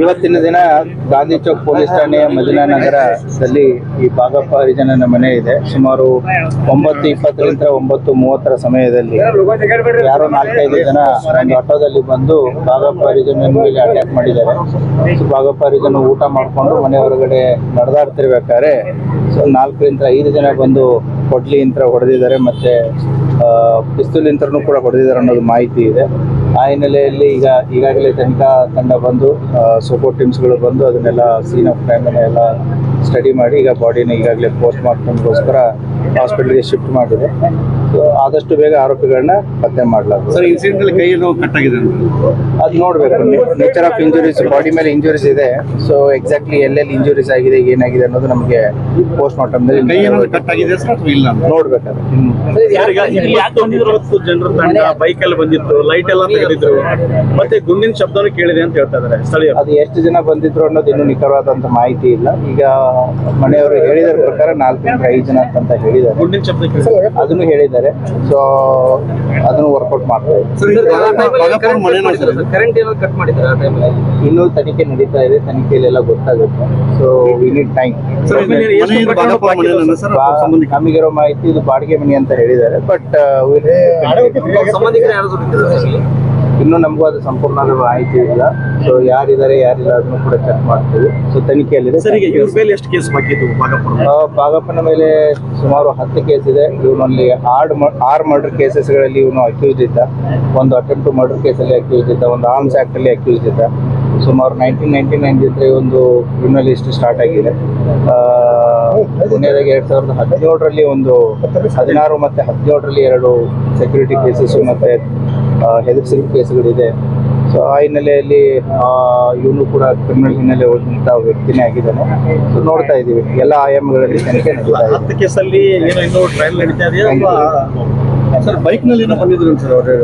ಇವತ್ತಿನ ದಿನ ಗಾಂಧಿ ಚೌಕ್ ಪೊಲೀಸ್ ಠಾಣೆಯ ಮದಿನಾ ನಗರದಲ್ಲಿ ಈ ಭಾಗಪ್ಪ ಹರಿಜನನ ಮನೆ ಇದೆ. ಸುಮಾರು 9:20 9:30 ಸಮಯದಲ್ಲಿ ಯಾರೋ 4-5 ಜನ ಒಂದು ಆಟೋದಲ್ಲಿ ಬಂದು ಭಾಗಪ್ಪ ಹರಿಜನನ ಮೇಲೆ ಅಟ್ಯಾಕ್ ಮಾಡಿದ್ದಾರೆ. ಭಾಗಪ್ಪ ಹರಿಜನ ಊಟ ಮಾಡಿಕೊಂಡು ಮನೆ ಹೊರಗಡೆ ನಡೆದಾಡ್ತಿರ್ಬೇಕಾದ್ರೆ 4-5 ಜನ ಬಂದು ಕೊಡ್ಲಿ ಯಂತ್ರ ಹೊಡೆದಿದ್ದಾರೆ, ಮತ್ತೆ ಪಿಸ್ತೂಲ್ ಯಂತ್ರನೂ ಕೂಡ ಹೊಡೆದಿದ್ದಾರೆ ಅನ್ನೋದು ಮಾಹಿತಿ ಇದೆ. ಆ ಹಿನ್ನೆಲೆಯಲ್ಲಿ ಈಗಾಗಲೇ ತನಿಖಾ ತಂಡ ಬಂದು ಸಪೋರ್ಟ್ ಟೀಮ್ಸ್ಗಳು ಬಂದು ಅದನ್ನೆಲ್ಲ ಸೀನ್ ಆಫ್ ಕ್ರೈಮ್ ಎಲ್ಲ ಸ್ಟಡಿ ಮಾಡಿ ಈಗ ಬಾಡಿನ ಈಗಾಗಲೇ ಪೋಸ್ಟ್ ಮಾರ್ಟಮ್ಗೋಸ್ಕರ ಹಾಸ್ಪಿಟಲ್ಗೆ ಶಿಫ್ಟ್ ಮಾಡಿದೆ. ಸೊ ಆದಷ್ಟು ಬೇಗ ಆರೋಪಿಗಳನ್ನ ಪತ್ತೆ ಮಾಡಲಾಗುತ್ತೆ. ಸರ್, ಇನ್ಸಿಡೆಂಟ್ ಕೈ ಕಟ್ ಆಗಿದೆ ಅದು ನೋಡ್ಬೇಕು. ನೇಚರ್ ಆಫ್ ಇಂಜುರೀಸ್, ಬಾಡಿ ಮೇಲೆ ಇಂಜುರೀಸ್ ಇದೆ. ಸೊ ಎಕ್ಸಾಕ್ಟ್ಲಿ ಎಲ್ಲೆಲ್ಲಿ ಇಂಜುರೀಸ್ ಆಗಿದೆ, ಏನಾಗಿದೆ ಅನ್ನೋದು ನಮಗೆ ಪೋಸ್ಟ್ ಮಾರ್ಟಮ್ನಲ್ಲಿ ಕಟ್ ಆಗಿದೆ ಸರ್ ಇಲ್ಲ ನೋಡ್ಬೇಕಾದ್ರೆ. ಜನರ ತಂಡ ಬೈಕ್ ಅಲ್ಲಿ ಬಂದಿತ್ತು, ಲೈಟ್ ಎಲ್ಲ ತೆಗೆದಿದ್ರು, ಮತ್ತೆ ಗುಂಡಿನ ಶಬ್ದನೂ ಕೇಳಿದೆ ಅಂತ ಹೇಳ್ತಾ ಇದ್ದಾರೆ ಸ್ಥಳೀಯರು. ಅದು ಎಷ್ಟು ಜನ ಬಂದಿದ್ರು ಅನ್ನೋದು ಇನ್ನೂ ನಿಖರವಾದಂತ ಮಾಹಿತಿ ಇಲ್ಲ. ಈಗ ಮನೆಯವರು ಹೇಳಿದ ಪ್ರಕಾರ 4-5 ಜನ ಅಂತ ಹೇಳಿದ್ದಾರೆ. ಗುಂಡಿನ ಶಬ್ದ ಅದನ್ನು ಹೇಳಿದ್ದಾರೆ. ಸೊ ಅದನ್ನು ವರ್ಕೌಟ್ ಮಾಡ್ತಾ ಇದ್ದಾರೆ. ಇನ್ನೂ ತನಿಖೆ ನಡೀತಾ ಇದೆ. ತನಿಖೆಯಲ್ಲೆಲ್ಲ ಗೊತ್ತಾಗುತ್ತೆ. So we need time. ನಮಗಿರೋ ಮಾಹಿತಿ ಇದು ಬಾಡಿಗೆ ಮನೆ ಅಂತ ಹೇಳಿದ್ದಾರೆ. ಬಟ್ ಇನ್ನೂ ನಮಗೂ ಅದು ಸಂಪೂರ್ಣ ಮಾಹಿತಿ ಇಲ್ಲ. ಸೊ ಯಾರಿದ್ದಾರೆ ಯಾರಿಲ್ಲ ಅದನ್ನು ಕೂಡ ಚೆಕ್ ಮಾಡ್ತೀವಿ. ಸೊ ತನಿಖೆಯಲ್ಲಿದೆ. ಎಷ್ಟು ಕೇಸ್ ಬಾಕಿತ್ತು? ಭಾಗಪ್ಪನ ಮೇಲೆ ಸುಮಾರು 10 ಕೇಸ್ ಇದೆ. ಇವನಲ್ಲಿ 6 ಮರ್ಡರ್ ಕೇಸಸ್ಗಳಲ್ಲಿ ಇವನು ಅಕ್ಯೂಸ್ ಇದ್ದ. ಒಂದು ಅಟೆಂಪ್ಟ್ ಟು ಮರ್ಡರ್ ಕೇಸಲ್ಲಿ ಅಕ್ಯೂಸ್ ಇದ್ದ. ಒಂದು ಆರ್ಮ್ಸ್ ಆಕ್ಟ್ ಅಲ್ಲಿ ಅಕ್ಯೂಸ್ ಇದ್ದ. ಸುಮಾರು 1999 ಒಂದು ಕ್ರಿಮಿನಲ್ ಹಿಸ್ಟ್ರಿ ಸ್ಟಾರ್ಟ್ ಆಗಿದೆ. ಕೊನೆಯದಾಗಿ 2017ರಲ್ಲಿ ಒಂದು 16 ಮತ್ತು 17ರಲ್ಲಿ 2 ಸೆಕ್ಯೂರಿಟಿ ಕೇಸಸ್ ಮತ್ತೆ ಹೆದರ್ಸಿದ ಕೇಸ್ಗಳಿದೆ. ಸೊ ಆ ಹಿನ್ನೆಲೆಯಲ್ಲಿ ಇವನು ಕೂಡ ಕ್ರಿಮಿನಲ್ ಹಿನ್ನೆಲೆ ಹೋದಂಥ ವ್ಯಕ್ತಿನೇ ಆಗಿದ್ದಾನೆ. ಸೊ ನೋಡ್ತಾ ಇದ್ದೀವಿ ಎಲ್ಲ ಆಯಾಮಗಳಲ್ಲಿ ತನಿಖೆ ನಡೀತಾ ಇದೆ. 10 ಕೇಸಲ್ಲಿ ಏನೋ ಇನ್ನೂ ಟ್ರಯಲ್ ನಡೀತಾ ಇದೆಯಾ? ಸರ್, ಬೈಕ್ ನಲ್ಲಿ ಏನೋ ಬಂದಿದ್ರು ಸರ್ ಅವರು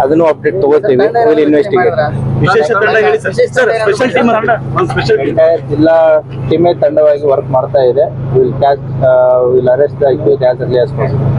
ಅದನ್ನು ಅಪ್ಡೇಟ್ ತಗೋತೀವಿ. ಇನ್ವೆಸ್ಟಿಗೇಟ್ ವಿಶೇಷ ತಂಡ ಹೇಳಿ ಸರ್. ಸ್ಪೆಷಲ್ ಟೀಮ್ ಜಿಲ್ಲಾ ಟೀಮೇ ತಂಡವಾಗಿ ವರ್ಕ್ ಮಾಡ್ತಾ ಇದೆ. Will arrest the accused as early as possible.